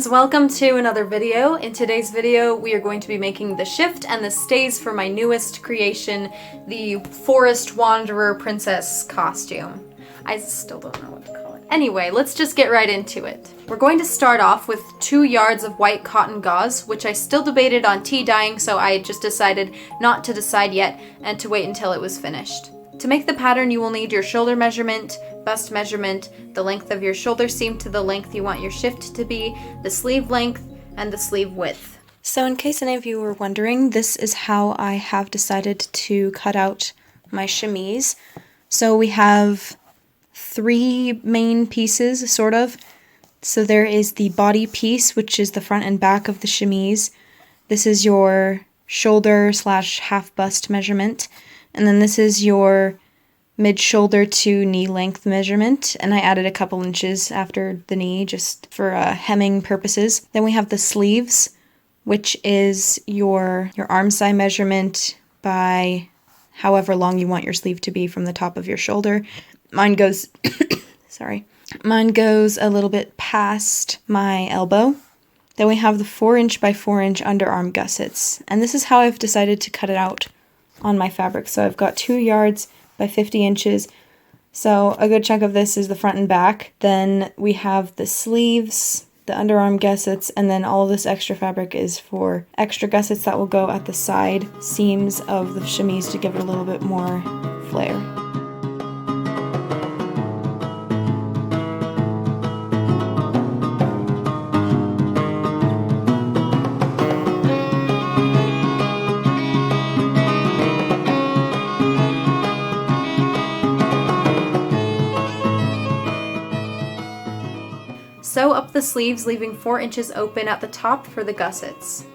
friends, welcome to another video. In today's video we are going to be making the shift and the stays for my newest creation, the Forest Wanderer Princess costume. I still don't know what to call it. Anyway, let's just get right into it. We're going to start off with 2 yards of white cotton gauze, which I still debated on tea dyeing, so I just decided not to decide yet and to wait until it was finished. To make the pattern, you will need your shoulder measurement, bust measurement, the length of your shoulder seam to the length you want your shift to be, the sleeve length, and the sleeve width. So in case any of you were wondering, this is how I have decided to cut out my chemise. So we have 3 main pieces, sort of. So there is the body piece, which is the front and back of the chemise. This is your shoulder / half bust measurement. And then this is your mid-shoulder to knee length measurement, and I added a couple inches after the knee just for hemming purposes. Then we have the sleeves, which is your arm side measurement by however long you want your sleeve to be from the top of your shoulder. Mine goes, mine goes a little bit past my elbow. Then we have the 4" by 4" underarm gussets, and this is how I've decided to cut it out on my fabric. So I've got 2 yards by 50 inches. So a good chunk of this is the front and back. Then we have the sleeves, the underarm gussets, and then all of this extra fabric is for extra gussets that will go at the side seams of the chemise to give it a little bit more flair. Sew up the sleeves, leaving 4 inches open at the top for the gussets.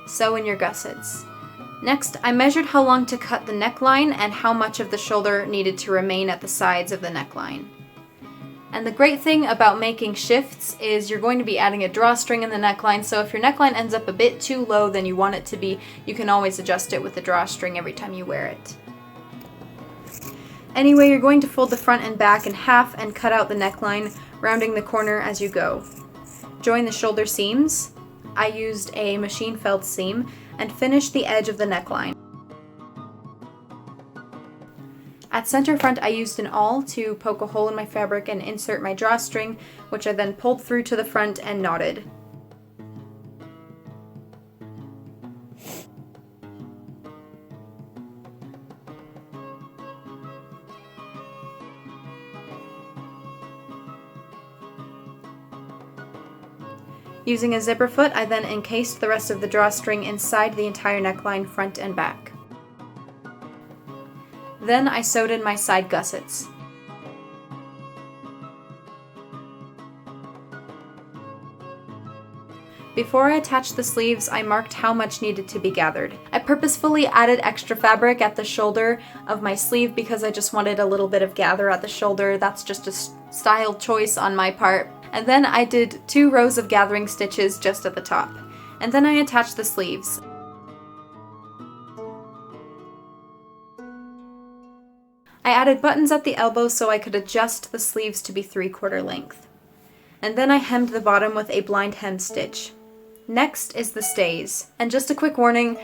Sew in your gussets. Next, I measured how long to cut the neckline and how much of the shoulder needed to remain at the sides of the neckline. And the great thing about making shifts is you're going to be adding a drawstring in the neckline, so if your neckline ends up a bit too low than you want it to be, you can always adjust it with the drawstring every time you wear it. Anyway, you're going to fold the front and back in half and cut out the neckline, rounding the corner as you go. Join the shoulder seams. I used a machine felt seam, and finish the edge of the neckline. At center front, I used an awl to poke a hole in my fabric and insert my drawstring, which I then pulled through to the front and knotted. Using a zipper foot, I then encased the rest of the drawstring inside the entire neckline, front and back. Then I sewed in my side gussets. Before I attached the sleeves, I marked how much needed to be gathered. I purposefully added extra fabric at the shoulder of my sleeve because I just wanted a little bit of gather at the shoulder. That's just a style choice on my part. And then I did 2 rows of gathering stitches just at the top. And then I attached the sleeves. I added buttons at the elbow so I could adjust the sleeves to be 3/4 length. And then I hemmed the bottom with a blind hem stitch. Next is the stays. And just a quick warning,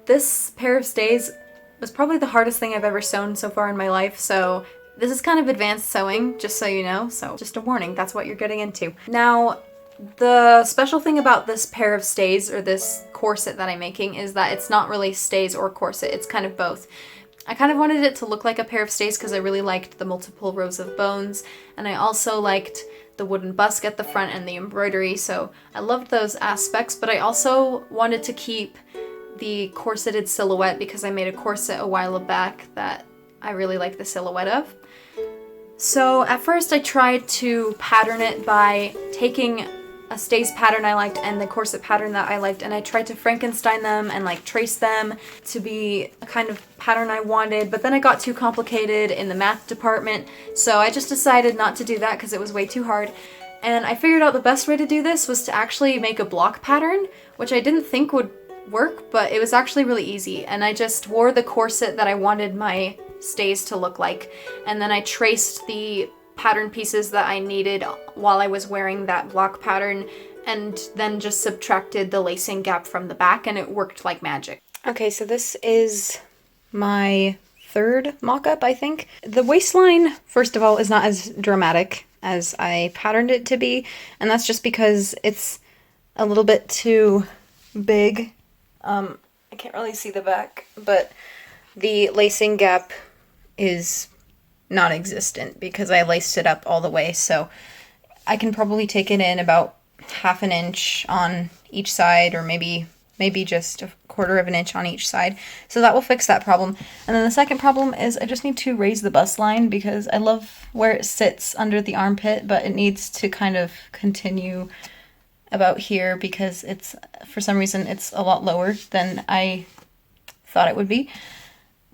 this pair of stays was probably the hardest thing I've ever sewn so far in my life, so this is kind of advanced sewing, just so you know, so just a warning, that's what you're getting into. Now, the special thing about this pair of stays, or this corset that I'm making, is that it's not really stays or corset, it's kind of both. I kind of wanted it to look like a pair of stays because I really liked the multiple rows of bones, and I also liked the wooden busk at the front and the embroidery, so I loved those aspects, but I also wanted to keep the corseted silhouette because I made a corset a while back that I really like the silhouette of. So at first I tried to pattern it by taking a stays pattern I liked and the corset pattern that I liked, and I tried to Frankenstein them and like trace them to be a kind of pattern I wanted, but then it got too complicated in the math department, so I just decided not to do that because it was way too hard. And I figured out the best way to do this was to actually make a block pattern, which I didn't think would work, but it was actually really easy. And I just wore the corset that I wanted my stays to look like. And then I traced the pattern pieces that I needed while I was wearing that block pattern, and then just subtracted the lacing gap from the back, and it worked like magic. Okay, so this is my third mock-up, I think. The waistline, first of all, is not as dramatic as I patterned it to be, and that's just because it's a little bit too big. I can't really see the back, but the lacing gap is non-existent because I laced it up all the way, so I can probably take it in about half an inch on each side, or maybe just a quarter of an inch on each side. So that will fix that problem. And then the second problem is I just need to raise the bust line because I love where it sits under the armpit, but it needs to kind of continue about here because it's, for some reason, it's a lot lower than I thought it would be.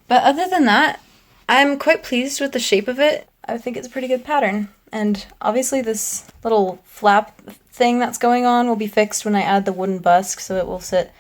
But other than that, I'm quite pleased with the shape of it. I think it's a pretty good pattern. And obviously this little flap thing that's going on will be fixed when I add the wooden busk, so it will sit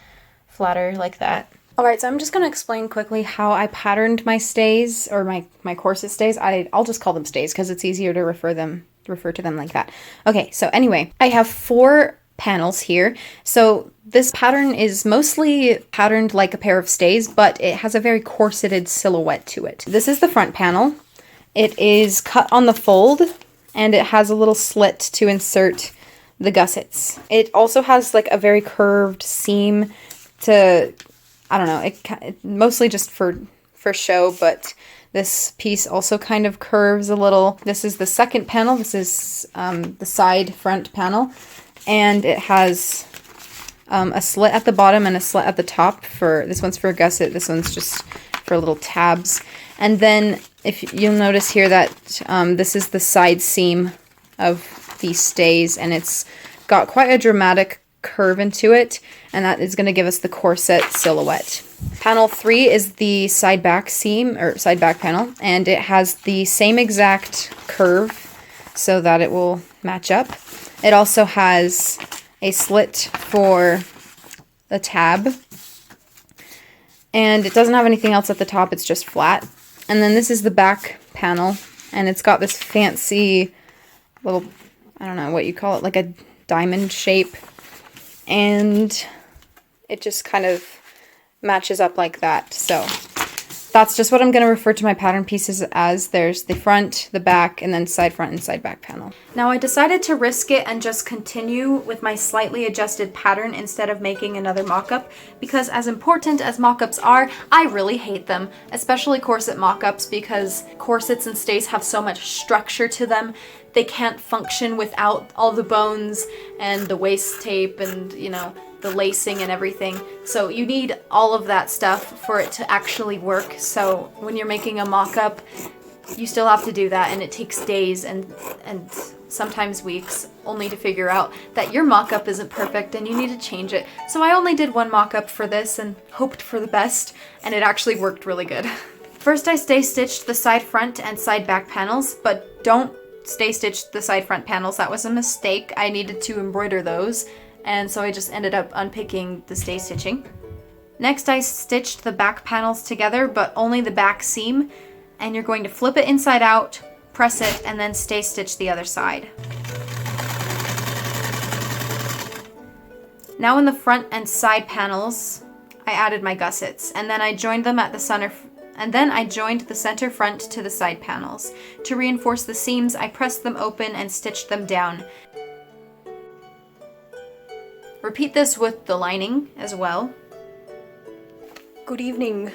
flatter like that. Alright, so I'm just going to explain quickly how I patterned my stays, or my corset stays. I'll just call them stays because it's easier to refer to them like that. Okay, so anyway, I have 4 panels here. So this pattern is mostly patterned like a pair of stays, but it has a very corseted silhouette to it. This is the front panel. It is cut on the fold, and it has a little slit to insert the gussets. It also has like a very curved seam to, I don't know, it mostly just for show, but this piece also kind of curves a little. This is the second panel. This is the side front panel, and it has a slit at the bottom and a slit at the top. This one's for a gusset, this one's just for little tabs. And then if you'll notice here that this is the side seam of these stays, and it's got quite a dramatic curve into it, and that is going to give us the corset silhouette. Panel 3 is the side back seam, or side back panel, and it has the same exact curve so that it will match up. It also has a slit for the tab, and it doesn't have anything else at the top, it's just flat. And then this is the back panel, and it's got this fancy little, I don't know what you call it, like a diamond shape, and it just kind of matches up like that. So that's just what I'm going to refer to my pattern pieces as. There's the front, the back, and then side front and side back panel. Now I decided to risk it and just continue with my slightly adjusted pattern instead of making another mock-up, because as important as mock-ups are, I really hate them, especially corset mock-ups, because corsets and stays have so much structure to them. They can't function without all the bones and the waist tape and, you know, the lacing and everything. So you need all of that stuff for it to actually work. So when you're making a mock-up, you still have to do that, and it takes days and sometimes weeks only to figure out that your mock-up isn't perfect and you need to change it. So I only did one mock-up for this and hoped for the best, and it actually worked really good. First I stay stitched the side front and side back panels, but don't stay stitch the side front panels. That was a mistake. I needed to embroider those, and so I just ended up unpicking the stay stitching. Next I stitched the back panels together, but only the back seam, and you're going to flip it inside out, press it, and then stay stitch the other side. Now in the front and side panels, I added my gussets, and then I joined them at the center, and then I joined the center front to the side panels. To reinforce the seams, I pressed them open and stitched them down. Repeat this with the lining as well. Good evening.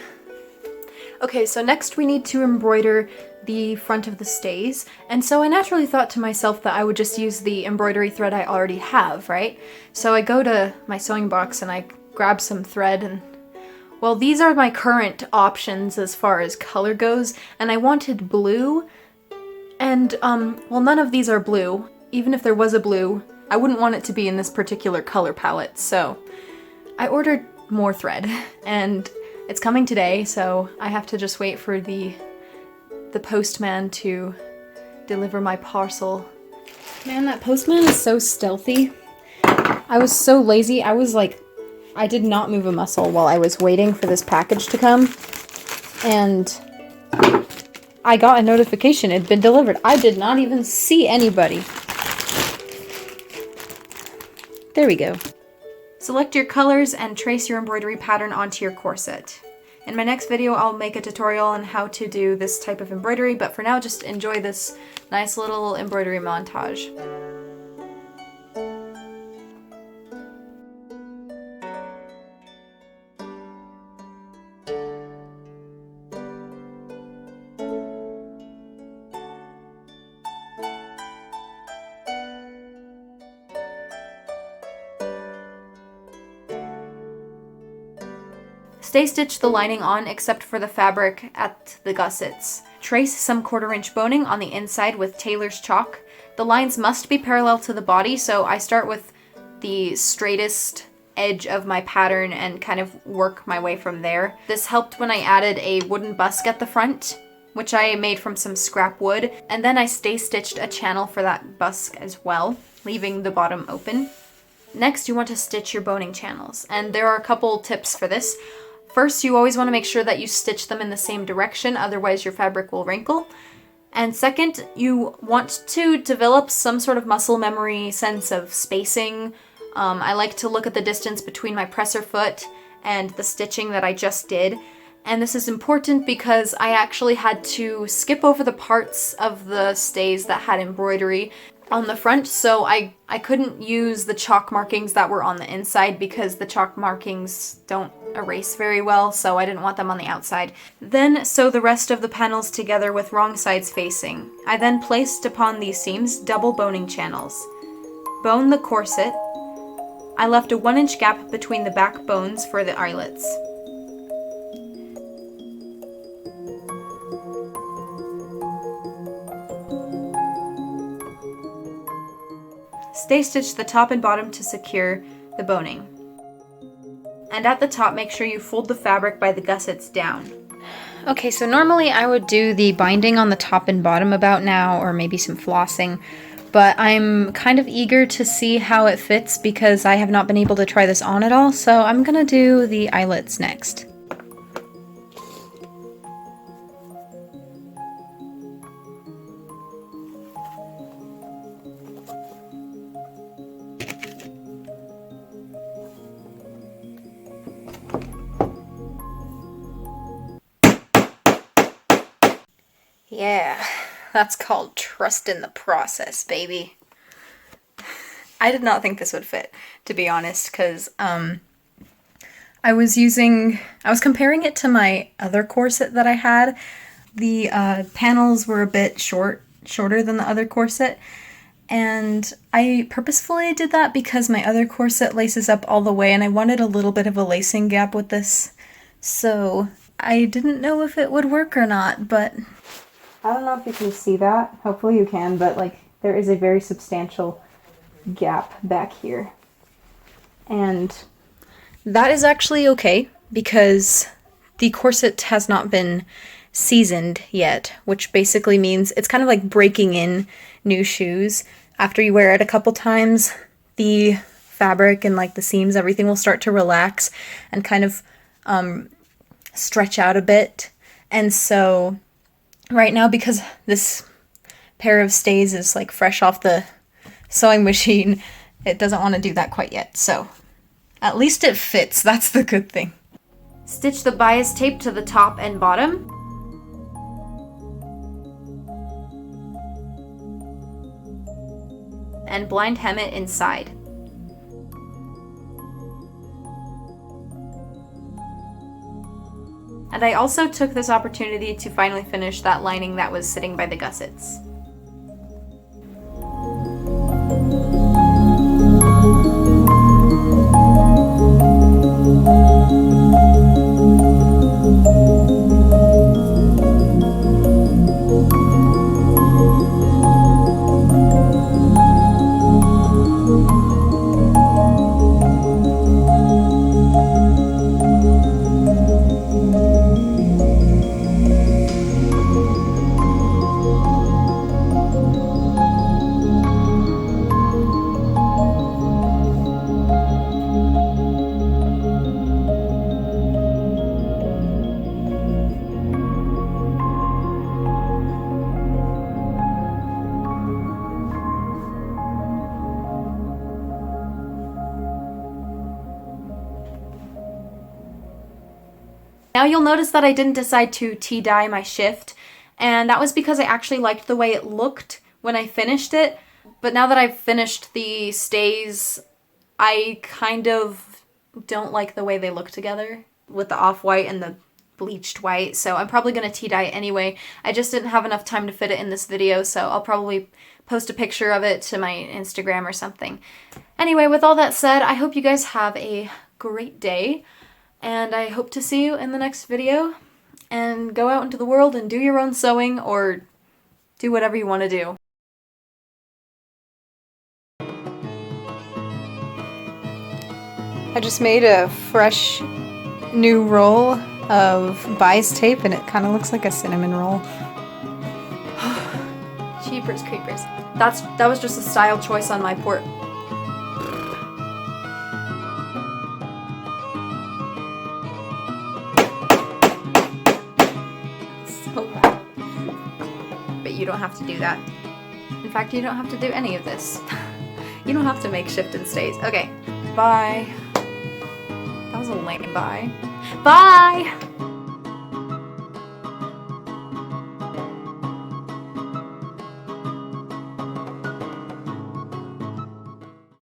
Okay, so next we need to embroider the front of the stays, and so I naturally thought to myself that I would just use the embroidery thread I already have, right? So I go to my sewing box and I grab some thread, and well, these are my current options as far as color goes, and I wanted blue, and well, none of these are blue. Even if there was a blue, I wouldn't want it to be in this particular color palette, so I ordered more thread, and it's coming today, so I have to just wait for the postman to deliver my parcel. Man, that postman is so stealthy. I was so lazy. I was like I did not move a muscle while I was waiting for this package to come, and I got a notification it had been delivered. I did not even see anybody. There we go. Select your colors and trace your embroidery pattern onto your corset. In my next video, I'll make a tutorial on how to do this type of embroidery, but for now, just enjoy this nice little embroidery montage. Stay stitch the lining on except for the fabric at the gussets. Trace some 1/4 inch boning on the inside with tailor's chalk. The lines must be parallel to the body, so I start with the straightest edge of my pattern and kind of work my way from there. This helped when I added a wooden busk at the front, which I made from some scrap wood, and then I stay stitched a channel for that busk as well, leaving the bottom open. Next, you want to stitch your boning channels, and there are a couple tips for this. First, you always want to make sure that you stitch them in the same direction, otherwise your fabric will wrinkle. And second, you want to develop some sort of muscle memory sense of spacing. I like to look at the distance between my presser foot and the stitching that I just did. And this is important because I actually had to skip over the parts of the stays that had embroidery on the front, so I couldn't use the chalk markings that were on the inside because the chalk markings don't erase very well, so I didn't want them on the outside. Then sew the rest of the panels together with wrong sides facing. I then placed upon these seams double boning channels. Bone the corset. I left a 1 inch gap between the back bones for the eyelets. Stay stitch the top and bottom to secure the boning. And at the top, make sure you fold the fabric by the gussets down. Okay, so normally I would do the binding on the top and bottom about now, or maybe some flossing, but I'm kind of eager to see how it fits because I have not been able to try this on at all, so I'm gonna do the eyelets next. Yeah, that's called trust in the process, baby. I did not think this would fit, to be honest, because I was comparing it to my other corset that I had. The panels were a bit shorter than the other corset, and I purposefully did that because my other corset laces up all the way, and I wanted a little bit of a lacing gap with this, so I didn't know if it would work or not, but I don't know if you can see that. Hopefully you can, but like there is a very substantial gap back here. And that is actually okay because the corset has not been seasoned yet, which basically means it's kind of like breaking in new shoes. After you wear it a couple times, the fabric and like the seams, everything will start to relax and kind of stretch out a bit. And so right now, because this pair of stays is like fresh off the sewing machine, it doesn't want to do that quite yet. So at least it fits. That's the good thing. Stitch the bias tape to the top and bottom. And blind hem it inside. And I also took this opportunity to finally finish that lining that was sitting by the gussets. Now you'll notice that I didn't decide to tea dye my shift, and that was because I actually liked the way it looked when I finished it. But now that I've finished the stays, I kind of don't like the way they look together with the off-white and the bleached white, so I'm probably going to tea dye it anyway. I just didn't have enough time to fit it in this video, so I'll probably post a picture of it to my Instagram or something. Anyway, with all that said, I hope you guys have a great day, and I hope to see you in the next video, and go out into the world and do your own sewing, or do whatever you want to do. I just made a fresh new roll of Bi's tape, and it kind of looks like a cinnamon roll. Jeepers creepers. That was just a style choice on my part. So bad. But you don't have to do that. In fact, you don't have to do any of this. You don't have to make shift and stays. Okay, bye. That was a lame bye. Bye!